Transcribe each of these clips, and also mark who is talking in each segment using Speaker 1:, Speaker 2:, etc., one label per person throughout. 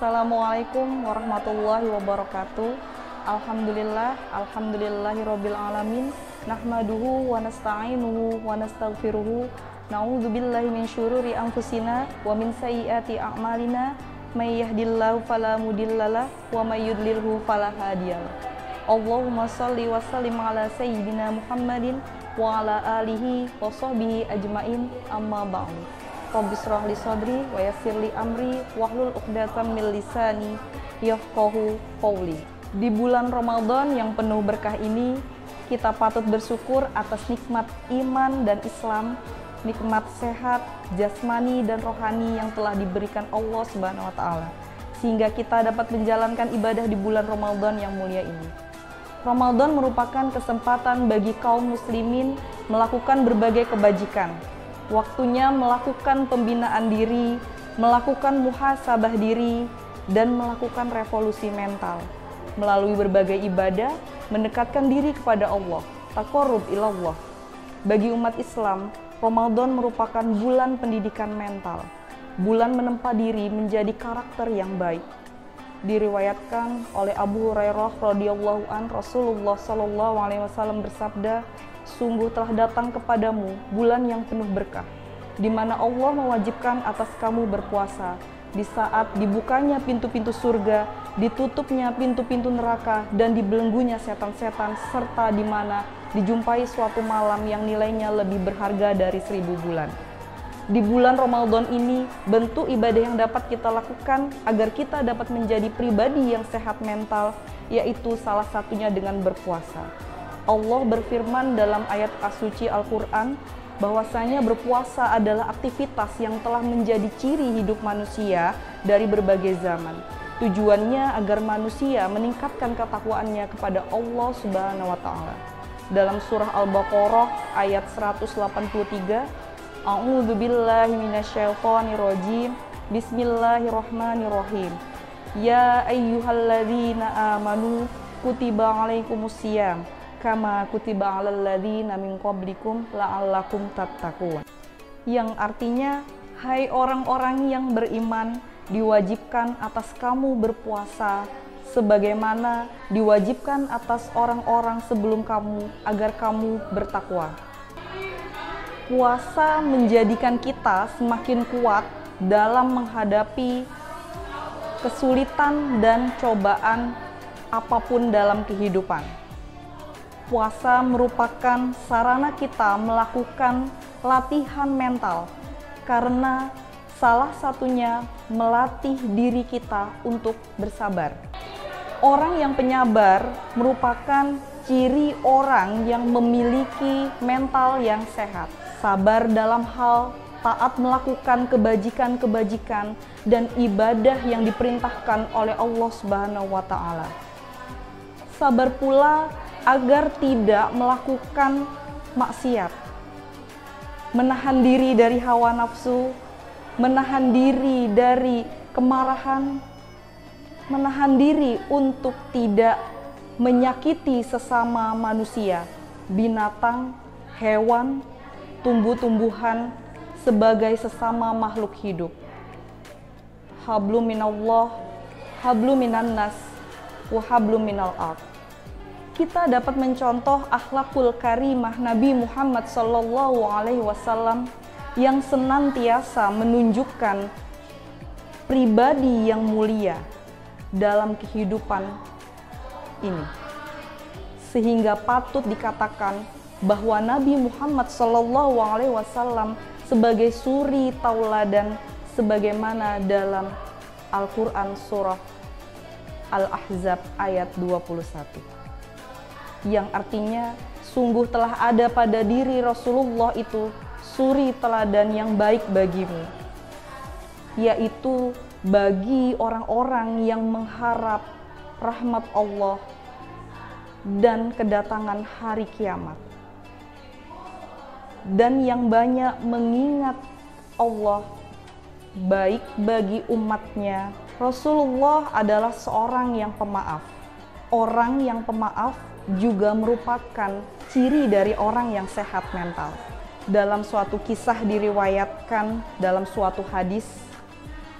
Speaker 1: Assalamualaikum warahmatullahi wabarakatuh. Alhamdulillahirabbil alamin. Nahmaduhu wa nasta'inuhu wa nastaghfiruhu. Na'udzubillahi min syururi anfusina wa min sayyiati a'malina. May yahdihillahu fala mudhillalah wa may yudlilhu fala hadiyalah. Allahumma shalli wa sallim ala sayyidina Muhammadin wa ala alihi wa sahbihi ajmain, amma ba'du. Rabbi shrah li sadri wa yassir li amri wahlul 'uqdatam min lisani yafqahu qawli. Di bulan Ramadan yang penuh berkah ini, kita patut bersyukur atas nikmat iman dan Islam, nikmat sehat, jasmani dan rohani yang telah diberikan Allah Subhanahu wa taala, sehingga kita dapat menjalankan ibadah di bulan Ramadan yang mulia ini. Ramadan merupakan kesempatan bagi kaum muslimin melakukan berbagai kebajikan. Waktunya melakukan pembinaan diri, melakukan muhasabah diri, dan melakukan revolusi mental. Melalui berbagai ibadah, mendekatkan diri kepada Allah, taqarrub ilallah. Bagi umat Islam, Ramadan merupakan bulan pendidikan mental, bulan menempa diri menjadi karakter yang baik. Diriwayatkan oleh Abu Hurairah radhiyallahu an, Rasulullah sallallahu alaihi wasallam bersabda, "Sungguh telah datang kepadamu bulan yang penuh berkah, di mana Allah mewajibkan atas kamu berpuasa, di saat dibukanya pintu-pintu surga, ditutupnya pintu-pintu neraka, dan dibelenggunya setan-setan, serta di mana dijumpai suatu malam yang nilainya lebih berharga dari 1000 bulan." Di bulan Ramadan ini, bentuk ibadah yang dapat kita lakukan agar kita dapat menjadi pribadi yang sehat mental, yaitu salah satunya dengan berpuasa. Allah berfirman dalam ayat as-suci Al-Quran, bahwasanya berpuasa adalah aktivitas yang telah menjadi ciri hidup manusia dari berbagai zaman. Tujuannya agar manusia meningkatkan ketakwaannya kepada Allah Subhanahu wa taala. Dalam surah Al-Baqarah ayat 183, A'udzu billahi minasyaitonir rajim. Bismillahirrahmanirrahim. Ya ayyuhalladzina amanu kutiba alaikumusiyam kama kutiba alal ladzina min qablikum la'allakum tattaqun. Yang artinya, hai orang-orang yang beriman, diwajibkan atas kamu berpuasa sebagaimana diwajibkan atas orang-orang sebelum kamu agar kamu bertakwa. Puasa menjadikan kita semakin kuat dalam menghadapi kesulitan dan cobaan apapun dalam kehidupan. Puasa merupakan sarana kita melakukan latihan mental, karena salah satunya melatih diri kita untuk bersabar. Orang yang penyabar merupakan ciri orang yang memiliki mental yang sehat. Sabar dalam hal taat melakukan kebajikan-kebajikan dan ibadah yang diperintahkan oleh Allah Subhanahu wa taala. Sabar pula agar tidak melakukan maksiat. Menahan diri dari hawa nafsu, menahan diri dari kemarahan, menahan diri untuk tidak menyakiti sesama manusia, binatang, hewan, tumbuh-tumbuhan sebagai sesama makhluk hidup. Hablum minallah, hablum minan nas, wa hablum minal ard. Kita dapat mencontoh akhlakul karimah Nabi Muhammad sallallahu alaihi wasallam yang senantiasa menunjukkan pribadi yang mulia dalam kehidupan ini, sehingga patut dikatakan bahwa Nabi Muhammad sallallahu alaihi wasallam sebagai suri tauladan, sebagaimana dalam Al-Quran surah Al-Ahzab ayat 21, yang artinya sungguh telah ada pada diri Rasulullah itu suri teladan yang baik bagimu, yaitu bagi orang-orang yang mengharap rahmat Allah dan kedatangan hari kiamat, dan yang banyak mengingat Allah, baik bagi umatnya. Rasulullah adalah seorang yang pemaaf. Orang yang pemaaf juga merupakan ciri dari orang yang sehat mental. Dalam suatu kisah diriwayatkan dalam suatu hadis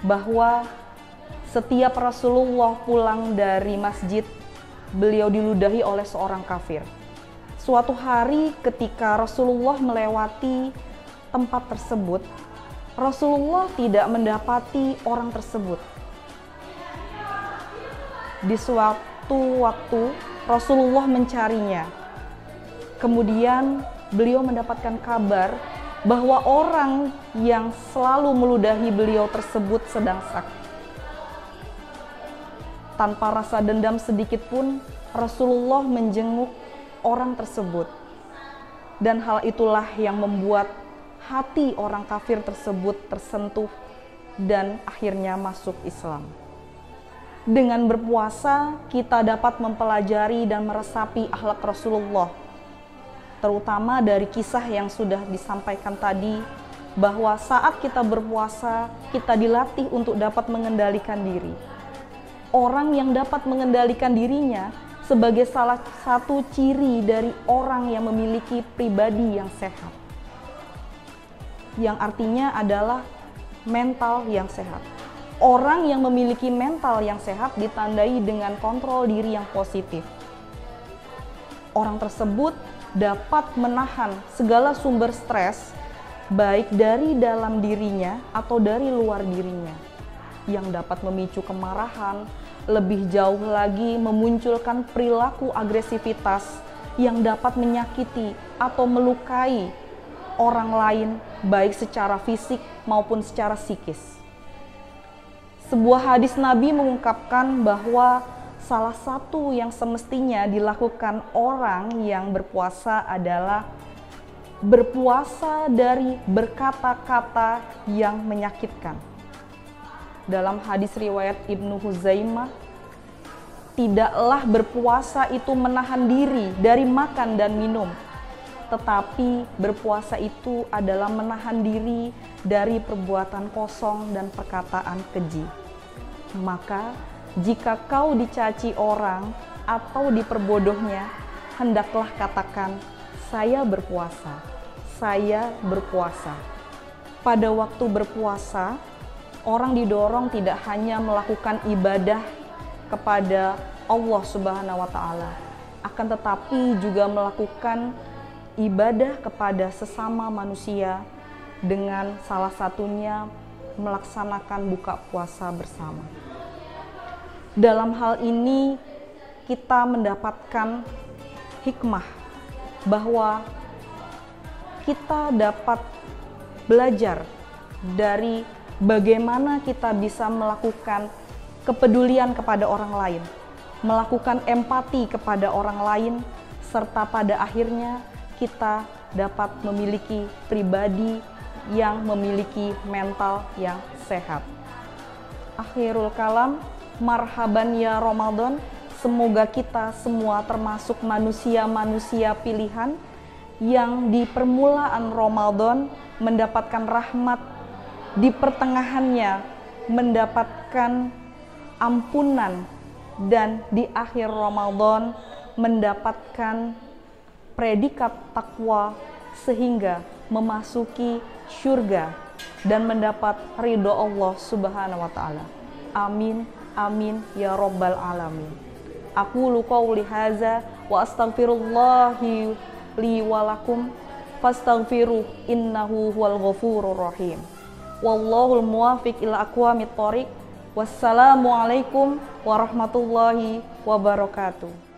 Speaker 1: bahwa Setiap Rasulullah pulang dari masjid, beliau diludahi oleh seorang kafir. Suatu hari ketika Rasulullah melewati tempat tersebut, Rasulullah tidak mendapati orang tersebut. Di suatu waktu Rasulullah mencarinya. Kemudian beliau mendapatkan kabar bahwa orang yang selalu meludahi beliau tersebut sedang sakit. Tanpa rasa dendam sedikit pun, Rasulullah menjenguk orang tersebut. Dan hal itulah yang membuat hati orang kafir tersebut tersentuh dan akhirnya masuk Islam. Dengan berpuasa, kita dapat mempelajari dan meresapi akhlak Rasulullah, terutama dari kisah yang sudah disampaikan tadi, bahwa saat kita berpuasa, kita dilatih untuk dapat mengendalikan diri. Orang yang dapat mengendalikan dirinya sebagai salah satu ciri dari orang yang memiliki pribadi yang sehat, yang artinya adalah mental yang sehat. Orang yang memiliki mental yang sehat ditandai dengan kontrol diri yang positif. Orang tersebut dapat menahan segala sumber stres, baik dari dalam dirinya atau dari luar dirinya, yang dapat memicu kemarahan, lebih jauh lagi memunculkan perilaku agresivitas yang dapat menyakiti atau melukai orang lain, baik secara fisik maupun secara psikis. Sebuah hadis Nabi mengungkapkan bahwa salah satu yang semestinya dilakukan orang yang berpuasa adalah berpuasa dari berkata-kata yang menyakitkan. Dalam hadis riwayat Ibnu Huzaimah, tidaklah berpuasa itu menahan diri dari makan dan minum, tetapi berpuasa itu adalah menahan diri dari perbuatan kosong dan perkataan keji. Maka jika kau dicaci orang atau diperbodohnya, hendaklah katakan, saya berpuasa, saya berpuasa. Pada waktu berpuasa, orang didorong tidak hanya melakukan ibadah kepada Allah Subhanahu wa Ta'ala, akan tetapi juga melakukan ibadah kepada sesama manusia, dengan salah satunya melaksanakan buka puasa bersama. Dalam hal ini kita mendapatkan hikmah bahwa kita dapat belajar dari bagaimana kita bisa melakukan kepedulian kepada orang lain, melakukan empati kepada orang lain, serta pada akhirnya kita dapat memiliki pribadi yang memiliki mental yang sehat. Akhirul kalam, marhaban ya Ramadan. Semoga kita semua termasuk manusia-manusia pilihan yang di permulaan Ramadan mendapatkan rahmat, di pertengahannya mendapatkan ampunan, dan di akhir Ramadan mendapatkan predikat takwa sehingga memasuki syurga dan mendapat ridho Allah Subhanahu wa Ta'ala. Amin, amin ya Rabbal alamin. Aqulu qouli hadza wa astaghfirullahi li wa lakum fastaghfiruh innahu huwal ghafurur rahim. Wallahul muwafiq ila aqwamit thoriq. Wassalamualaikum warahmatullahi wabarakatuh.